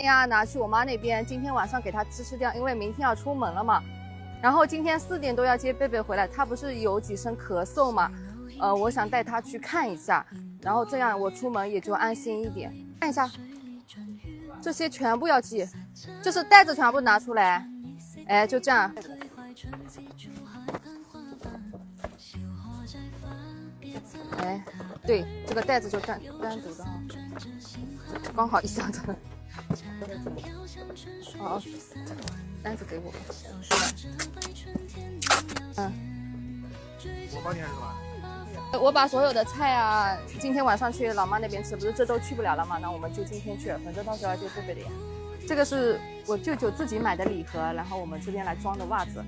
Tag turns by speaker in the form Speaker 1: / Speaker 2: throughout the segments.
Speaker 1: 呀，拿去我妈那边，今天晚上给她吃掉，因为明天要出门了嘛。然后今天4点多要接贝贝回来，她不是有几声咳嗽嘛，我想带她去看一下，然后这样我出门也就安心一点。看一下，这些全部要寄，就是袋子全部拿出来，哎，就这样。哎，对，这个袋子就单独的啊，刚好一箱子。哦，单子给我吧。
Speaker 2: 我帮你还是吧？
Speaker 1: 我把所有的菜啊，今天晚上去老妈那边吃，不是这都去不了了嘛？那我们就今天去，反正到时候要接贝贝的呀。这个是我舅舅自己买的礼盒，然后我们这边来装的袜子，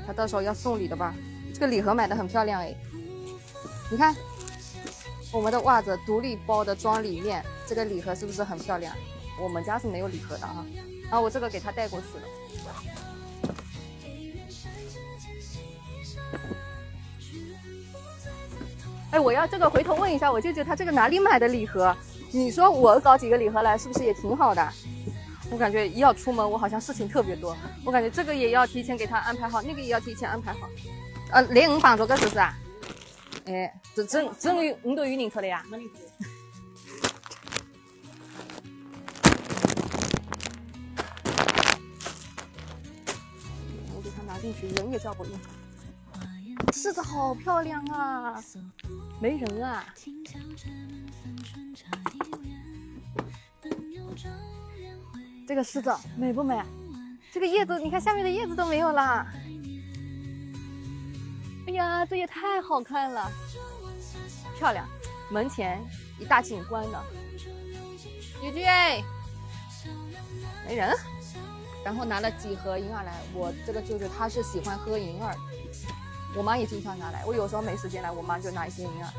Speaker 1: 他到时候要送礼的吧？这个礼盒买的很漂亮哎，你看我们的袜子独立包的装里面，这个礼盒是不是很漂亮？我们家是没有礼盒的啊，然后我这个给他带过去了。哎，我要这个回头问一下我舅舅，他这个哪里买的礼盒？你说我搞几个礼盒来，是不是也挺好的？我感觉一要出门，我好像事情特别多。我感觉这个也要提前给他安排好，那个也要提前安排好。05磅这个是不是啊？哎，这整有5多有人出来呀？我给他拿进去，人也叫不动。柿子好漂亮啊，没人啊。这个柿子美不美？这个叶子，你看下面的叶子都没有啦。哎呀，这也太好看了，漂亮！门前一大景观呢。菊菊哎，没人。然后拿了几盒银耳来，我这个舅舅他是喜欢喝银耳，我妈也经常拿来。我有时候没时间来，我妈就拿一些银耳来。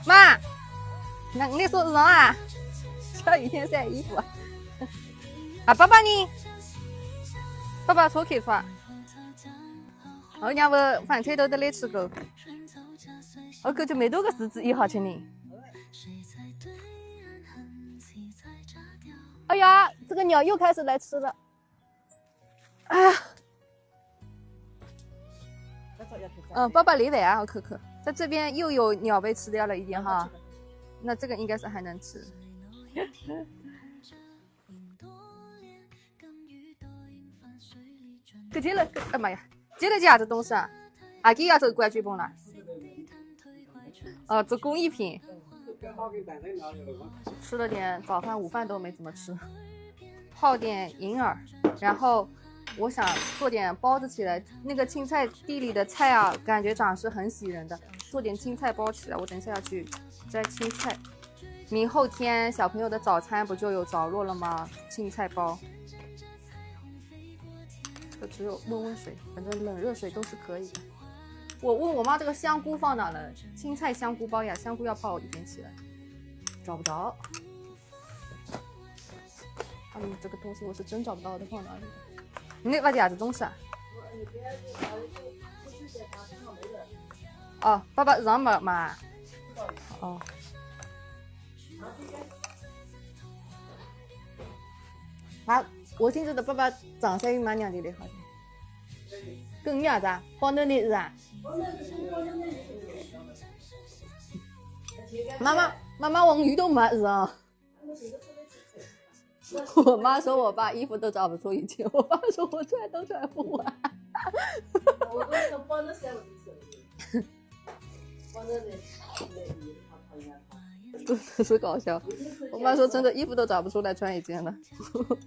Speaker 1: 妈，那你说什么啊？下雨天晒衣服啊？啊，爸爸呢？爸爸抽开出啊？我家不饭菜都得来吃够，我感觉没多个41号吃呢。哎呀，这个鸟又开始来吃了。哎呀，爸爸离尾啊，我看看，在这边又有鸟被吃掉了一点哈，那这个应该是还能吃。可接了，哎妈呀，接了啥子东西啊？还给伢子冠军崩了。这工艺品。吃了点早饭、午饭都没怎么吃，泡点银耳，然后我想做点包子起来。那个青菜地里的菜啊，感觉长势很喜人的，做点青菜包起来。我等一下要去摘青菜，明后天小朋友的早餐不就有着落了吗？青菜包，这个只有温水，反正冷热水都是可以的。我问我妈这个香菇放哪了？青菜香菇包呀，香菇要泡一点起来。找不着，这个东西我是真找不到的，放哪里？你那把啥子东西啊？哦，爸爸让没嘛？哦。啊，我听着的爸爸长相又蛮娘的嘞，好像。跟啥子啊？包嫩的是啊？妈妈，我鱼都没吃啊！我妈说我爸衣服都找不出一件，我爸说我穿都穿不完。真的是搞笑。我妈说真的衣服都找不出来穿一件了。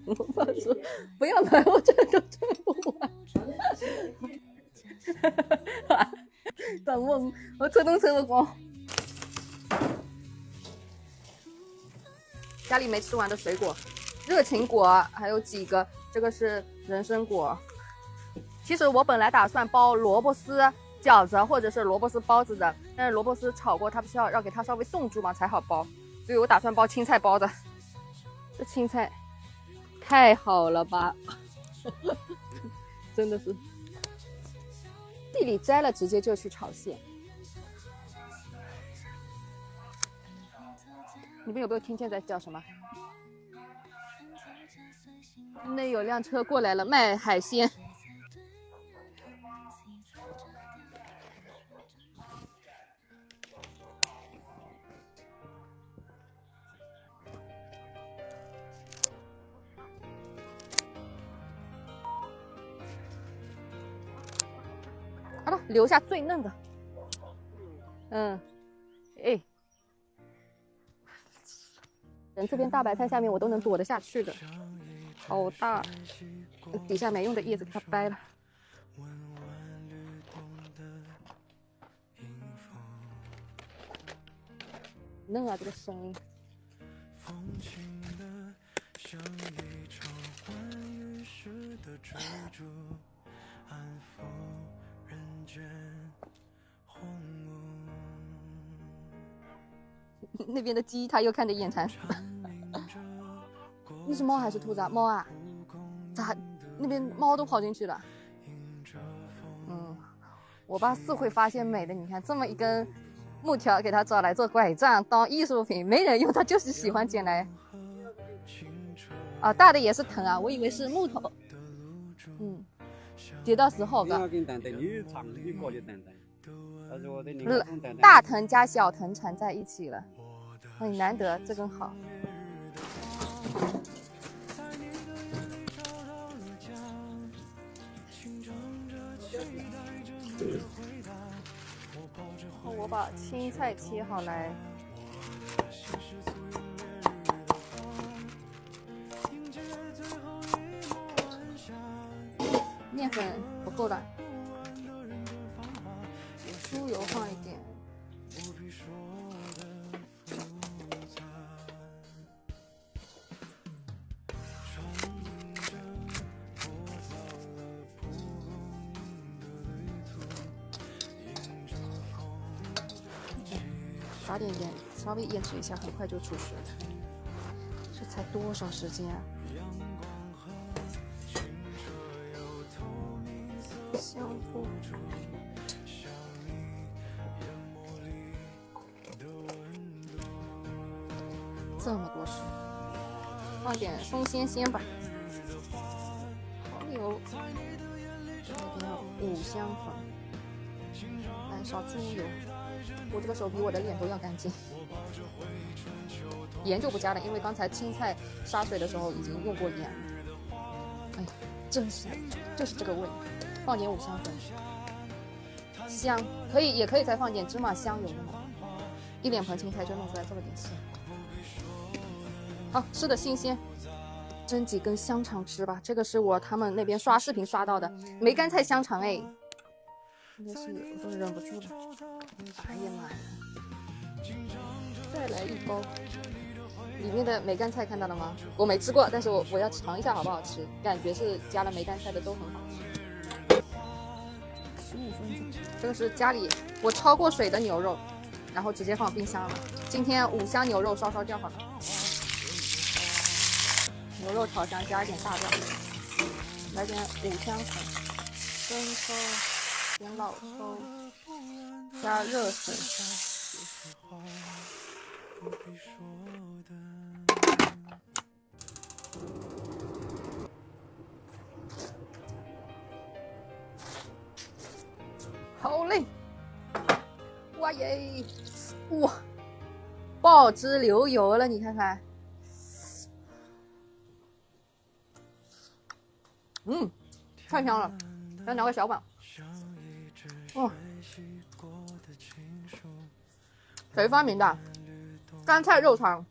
Speaker 1: 我爸说不要买，我穿都穿不完。等我车动车不光。家里没吃完的水果，热情果还有几个，这个是人参果。其实我本来打算包萝卜丝饺子或者是萝卜丝包子的，但是萝卜丝炒过，它不是要给它稍微冻住嘛才好包，所以我打算包青菜包的。这青菜太好了吧，真的是地里摘了直接就去炒馅。你们有没有听见在叫什么？那有辆车过来了，卖海鲜。好了，留下最嫩的。哎，人这边大白菜下面我都能躲得下去的，好大，底下没用的叶子给它掰了。嫩啊，这个声音。那边的鸡它又看着眼馋死了。那是猫还是兔子啊？猫啊？咋那边猫都跑进去了？我爸是会发现美的。你看这么一根木条给他找来做拐杖当艺术品，没人用，他就是喜欢捡来。啊，大的也是藤啊，我以为是木头。结到时候吧。大藤加小藤缠在一起了，很难得，这根好。我把青菜切好来。面粉不够了，猪油放一点。撒点盐，稍微腌制一下，很快就出水了。这才多少时间啊！香菇，这么多水，放点松鲜鲜吧，蚝油，来点五香粉，来勺猪油。我这个手比我的脸都要干净。盐就不加了，因为刚才青菜杀水的时候已经用过盐了。哎呀，真是就是这个味。放点五香粉，香，也可以再放点芝麻香油的嘛。一脸盆青菜就弄出来这么点馅。好，吃的新鲜，蒸几根香肠吃吧。这个是他们那边刷视频刷到的梅干菜香肠，哎，真的是我都忍不住了。哎呀妈呀！再来一包，里面的梅干菜看到了吗？我没吃过，但是我要尝一下好不好吃，感觉是加了梅干菜的都很好吃。15分钟，这个是家里我焯过水的牛肉，然后直接放冰箱了。今天五香牛肉烧掉好了，牛肉炒香，加一点大料，来点五香粉、生抽、点老抽，加热水。好嘞！哇耶！哇，爆汁流油了，你看看。太香了！再拿个小碗。谁发明的？干菜肉肠，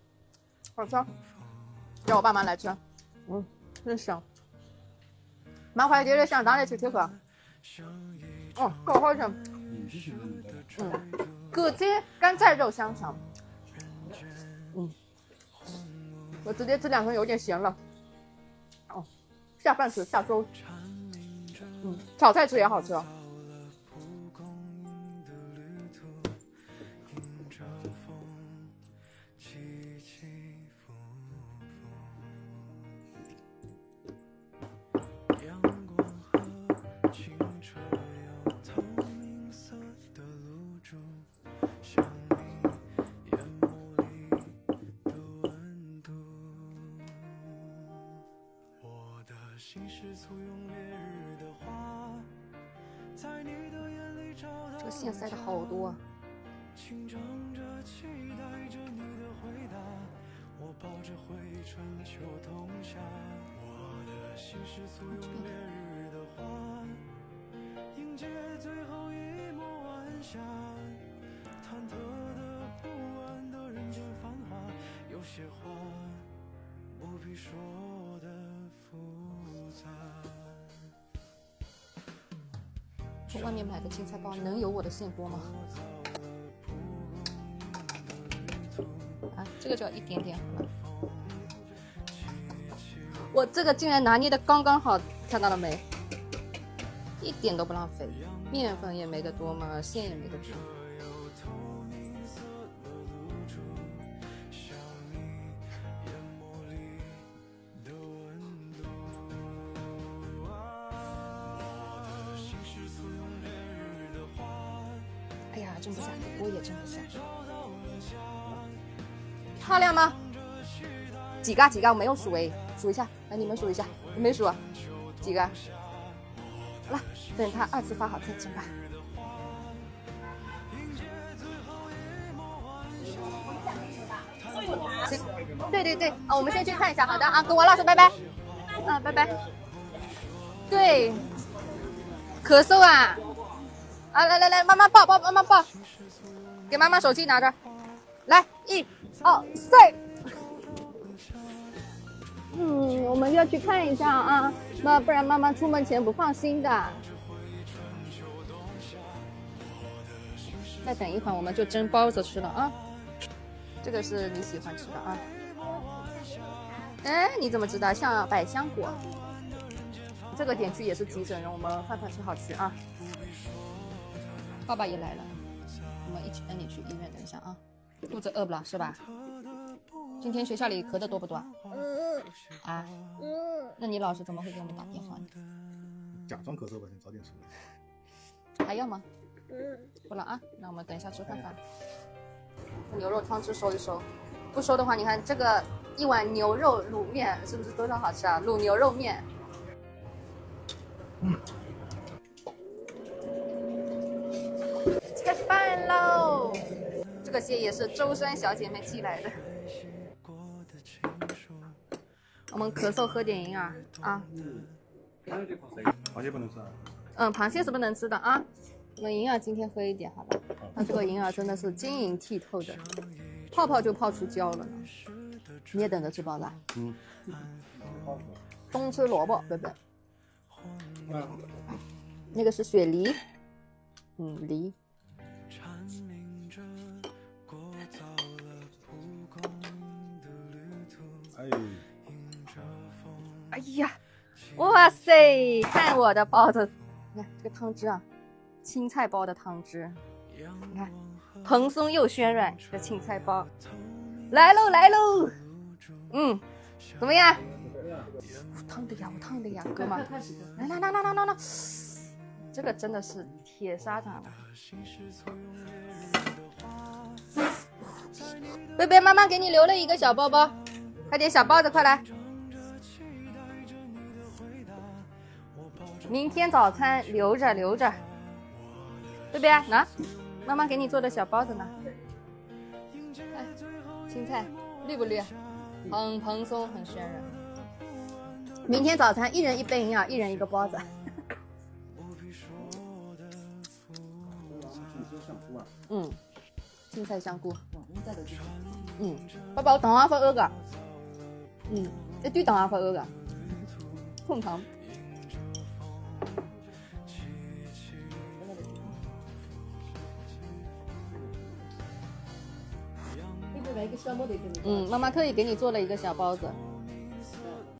Speaker 1: 好香！叫我爸妈来吃。真香。麻快点点香，当然吃这个。够好吃。葛街干菜肉香肠。我直接这2份有点咸了。下饭吃，下粥。炒菜吃也好吃哦。这个线塞的好多啊。我抱着灰尘秋冬夏，我的心是簇拥烈日的花，迎接最后一抹晚霞，忐忑的不安的人间繁华，有些话不必说的复杂。从外面买的青菜包能有我的现剥吗？啊，这个就要一点点好了。我这个竟然拿捏的刚刚好，看到了没？一点都不浪费，面粉也没得多嘛，馅也没得多。哎呀，蒸不下，我也蒸不下。漂亮吗？几个？我没有数哎，数一下，来你们数一下，我没数啊，几个？好了，等它2次发好再蒸吧。行，对啊，我们先去看一下，好的啊，跟王老师拜拜。拜拜。对，咳嗽啊！啊，来，妈妈抱，妈妈抱，给妈妈手机拿着，来，1、2、3。我们要去看一下啊，不然妈妈出门前不放心的。再等一会儿我们就蒸包子吃了啊，这个是你喜欢吃的啊。哎，你怎么知道？像百香果，这个点去也是急诊，让我们饭吃好去啊。爸爸也来了，我们一起跟你去医院，等一下啊。肚子饿不了是吧？今天学校里咳的多不多啊？那你老师怎么会给我们打电话呢？
Speaker 2: 假装咳嗽吧，你早点出来。
Speaker 1: 还要吗？不了啊，那我们等一下吃饭吧。牛肉汤汁收一收，不收的话，你看这个一碗牛肉卤面是不是多少好吃啊？卤牛肉面。吃饭喽！这个蟹也是舟山小姐妹寄来的。我们咳嗽喝点营养啊。
Speaker 2: 螃蟹不能吃啊。
Speaker 1: 螃蟹是不能吃的啊。我们营养今天喝一点好了。它这个营养真的是晶莹剔透的，泡泡就泡出胶了呢。你也等着吃包子啊？冬吃萝卜，对不对？那个是雪梨，梨。哎呀，哇塞！看我的包子，你看这个汤汁啊，青菜包的汤汁，你看蓬松又暄软的青菜包，来喽！怎么样？我烫的呀，哥们，来，这个真的是铁砂掌了。贝贝，妈妈给你留了一个小包包，快点，小包子，快来！明天早餐留着。贝贝啊，拿，妈妈给你做的小包子呢。哎，青菜绿不绿？很蓬松，很暄软。明天早餐1人1杯营养，1人1个包子。青菜香菇。爸爸，我糖也发饿噶。一堆糖也发饿噶。控糖。妈妈特意给你做了一个小包子。